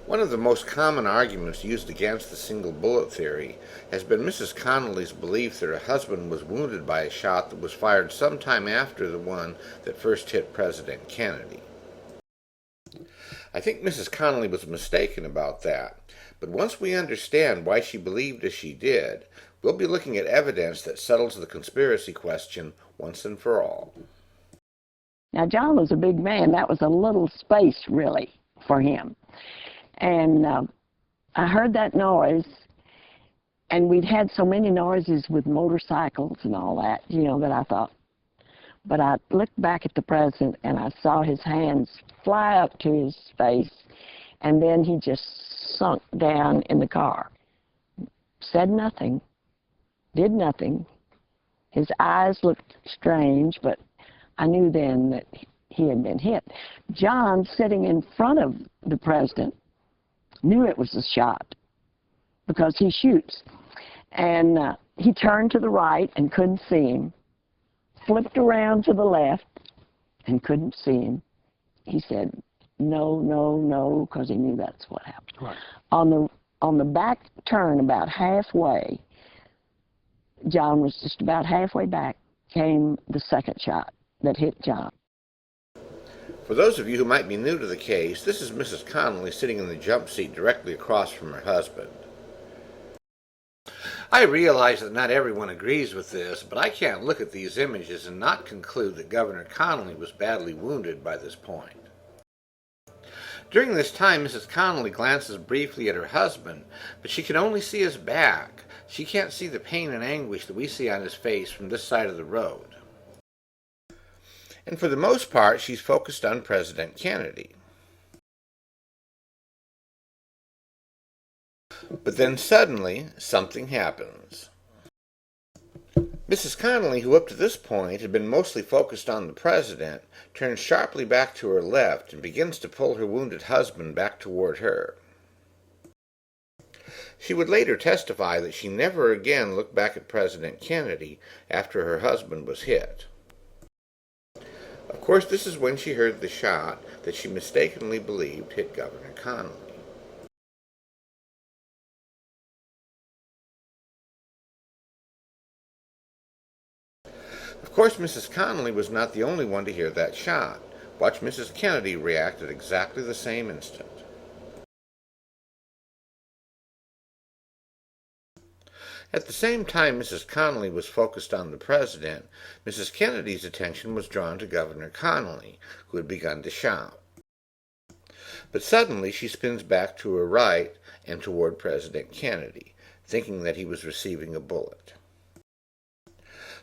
One of the most common arguments used against the single bullet theory has been Mrs. Connally's belief that her husband was wounded by a shot that was fired sometime after the one that first hit President Kennedy. I think Mrs. Connally was mistaken about that, but once we understand why she believed as she did, we'll be looking at evidence that settles the conspiracy question once and for all. Now, John was a big man. That was a little space, really, for him. And I heard that noise, and we'd had so many noises with motorcycles and all that, that I thought. But I looked back at the president, and I saw his hands fly up to his face, and then he just sunk down in the car. Said nothing, did nothing. His eyes looked strange, but I knew then that he had been hit. John, sitting in front of the president, knew it was a shot because he shoots. And he turned to the right and couldn't see him, flipped around to the left and couldn't see him. He said, no, no, no, because he knew that's what happened. Right. On the back turn, about halfway, John was just about halfway back, came the second shot that hit John. For those of you who might be new to the case, this is Mrs. Connally sitting in the jump seat directly across from her husband. I realize that not everyone agrees with this, but I can't look at these images and not conclude that Governor Connally was badly wounded by this point. During this time, Mrs. Connally glances briefly at her husband, but she can only see his back. She can't see the pain and anguish that we see on his face from this side of the road. And for the most part, she's focused on President Kennedy. But then suddenly, something happens. Mrs. Connally, who up to this point had been mostly focused on the president, turns sharply back to her left and begins to pull her wounded husband back toward her. She would later testify that she never again looked back at President Kennedy after her husband was hit. Of course, this is when she heard the shot that she mistakenly believed hit Governor Connally. Of course, Mrs. Connally was not the only one to hear that shot. Watch Mrs. Kennedy react at exactly the same instant. At the same time Mrs. Connally was focused on the president, Mrs. Kennedy's attention was drawn to Governor Connally, who had begun to shout. But suddenly she spins back to her right and toward President Kennedy, thinking that he was receiving a bullet.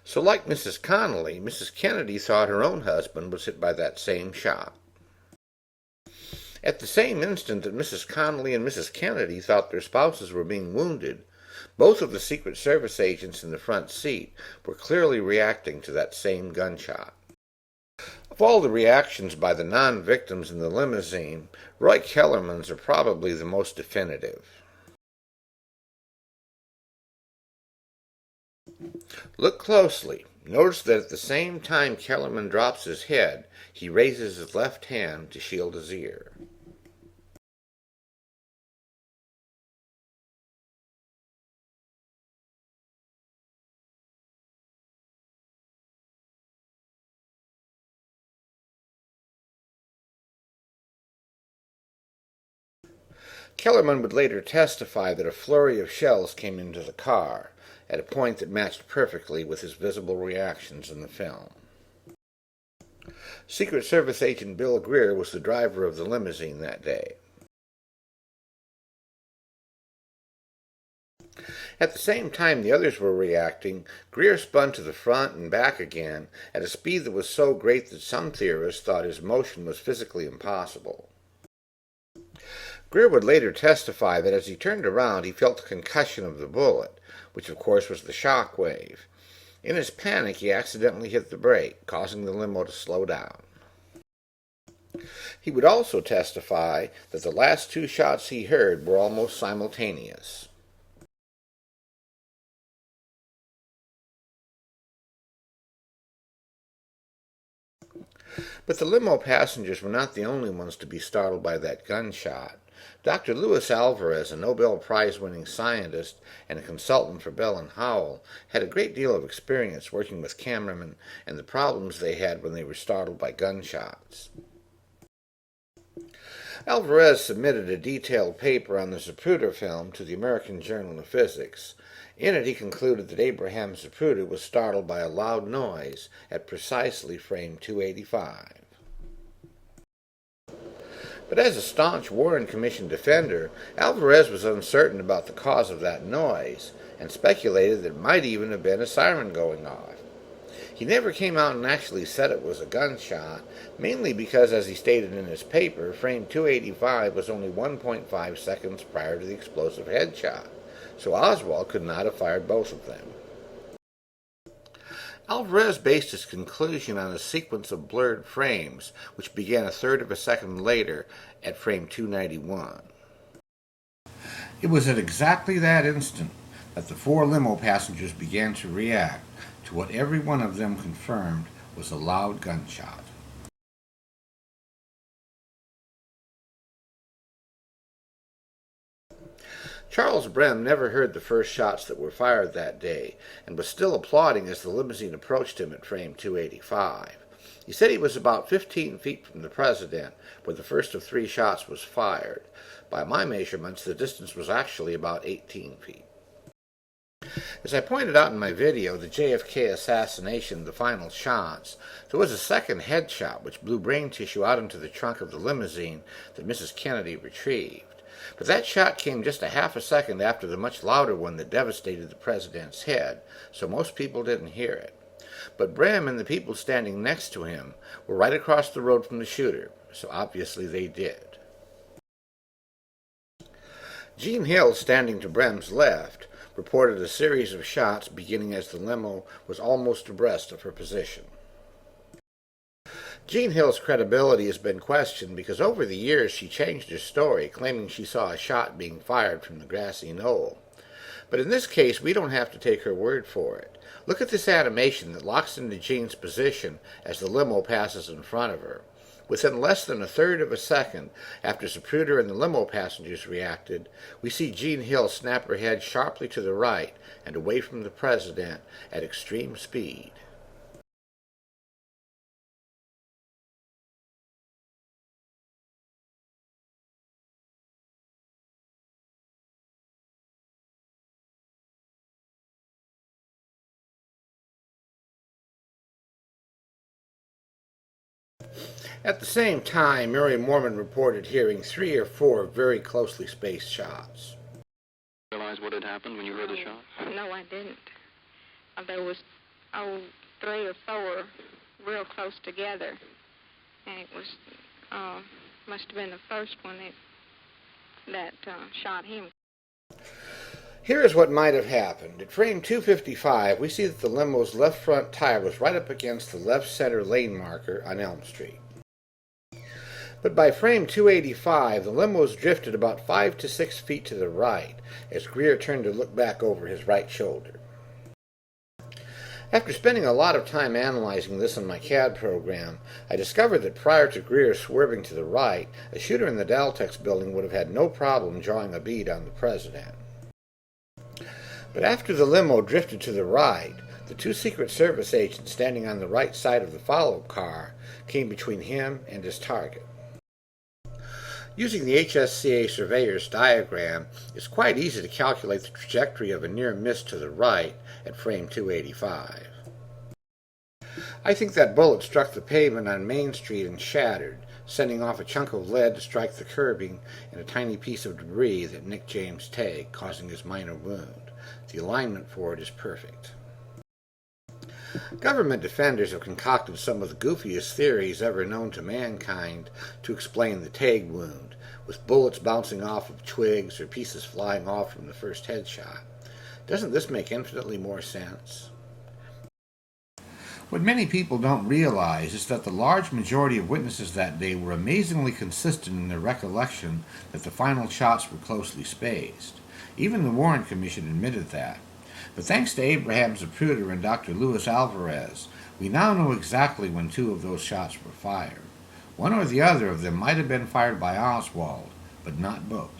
So like Mrs. Connally, Mrs. Kennedy thought her own husband was hit by that same shot. At the same instant that Mrs. Connally and Mrs. Kennedy thought their spouses were being wounded, both of the Secret Service agents in the front seat were clearly reacting to that same gunshot. Of all the reactions by the non-victims in the limousine, Roy Kellerman's are probably the most definitive. Look closely. Notice that at the same time Kellerman drops his head, he raises his left hand to shield his ear. Kellerman would later testify that a flurry of shells came into the car, at a point that matched perfectly with his visible reactions in the film. Secret Service agent Bill Greer was the driver of the limousine that day. At the same time the others were reacting, Greer spun to the front and back again at a speed that was so great that some theorists thought his motion was physically impossible. Greer would later testify that as he turned around he felt the concussion of the bullet, which of course was the shock wave. In his panic he accidentally hit the brake, causing the limo to slow down. He would also testify that the last two shots he heard were almost simultaneous. But the limo passengers were not the only ones to be startled by that gunshot. Dr. Luis Alvarez, a Nobel Prize-winning scientist and a consultant for Bell and Howell, had a great deal of experience working with cameramen and the problems they had when they were startled by gunshots. Alvarez submitted a detailed paper on the Zapruder film to the American Journal of Physics. In it, he concluded that Abraham Zapruder was startled by a loud noise at precisely frame 285. But as a staunch Warren Commission defender, Alvarez was uncertain about the cause of that noise and speculated that it might even have been a siren going off. He never came out and actually said it was a gunshot, mainly because, as he stated in his paper, frame 285 was only 1.5 seconds prior to the explosive headshot, so Oswald could not have fired both of them. Alvarez based his conclusion on a sequence of blurred frames, which began a third of a second later at frame 291. It was at exactly that instant that the four limo passengers began to react to what every one of them confirmed was a loud gunshot. Charles Brem never heard the first shots that were fired that day and was still applauding as the limousine approached him at frame 285. He said he was about 15 feet from the president where the first of three shots was fired. By my measurements, the distance was actually about 18 feet. As I pointed out in my video, the JFK Assassination, the final shots, there was a second headshot which blew brain tissue out into the trunk of the limousine that Mrs. Kennedy retrieved. But that shot came just a half a second after the much louder one that devastated the president's head, so most people didn't hear it. But Brem and the people standing next to him were right across the road from the shooter, so obviously they did. Jean Hill, standing to Brem's left, reported a series of shots beginning as the limo was almost abreast of her position. Jean Hill's credibility has been questioned because over the years she changed her story, claiming she saw a shot being fired from the grassy knoll. But in this case, we don't have to take her word for it. Look at this animation that locks into Jean's position as the limo passes in front of her. Within less than a third of a second after Zapruder and the limo passengers reacted, we see Jean Hill snap her head sharply to the right and away from the president at extreme speed. At the same time, Mary Mormon reported hearing 3 or 4 very closely spaced shots. Realize what had happened when you heard the shot? No, I didn't. There was 3 or 4 real close together, and it was must have been the first one that shot him. Here is what might have happened. At frame 255, we see that the limo's left front tire was right up against the left center lane marker on Elm Street. But by frame 285, the limo was drifted about 5 to 6 feet to the right as Greer turned to look back over his right shoulder. After spending a lot of time analyzing this in my CAD program, I discovered that prior to Greer swerving to the right, a shooter in the Daltex building would have had no problem drawing a bead on the president. But after the limo drifted to the right, the 2 Secret Service agents standing on the right side of the follow-up car came between him and his target. Using the HSCA surveyor's diagram, it's quite easy to calculate the trajectory of a near miss to the right at frame 285. I think that bullet struck the pavement on Main Street and shattered, sending off a chunk of lead to strike the curbing and a tiny piece of debris that nicked James Tague, causing his minor wound. The alignment for it is perfect. Government defenders have concocted some of the goofiest theories ever known to mankind to explain the Tague wound, with bullets bouncing off of twigs or pieces flying off from the first headshot. Doesn't this make infinitely more sense? What many people don't realize is that the large majority of witnesses that day were amazingly consistent in their recollection that the final shots were closely spaced. Even the Warren Commission admitted that. But thanks to Abraham Zapruder and Dr. Luis Alvarez, we now know exactly when 2 of those shots were fired. One or the other of them might have been fired by Oswald, but not books.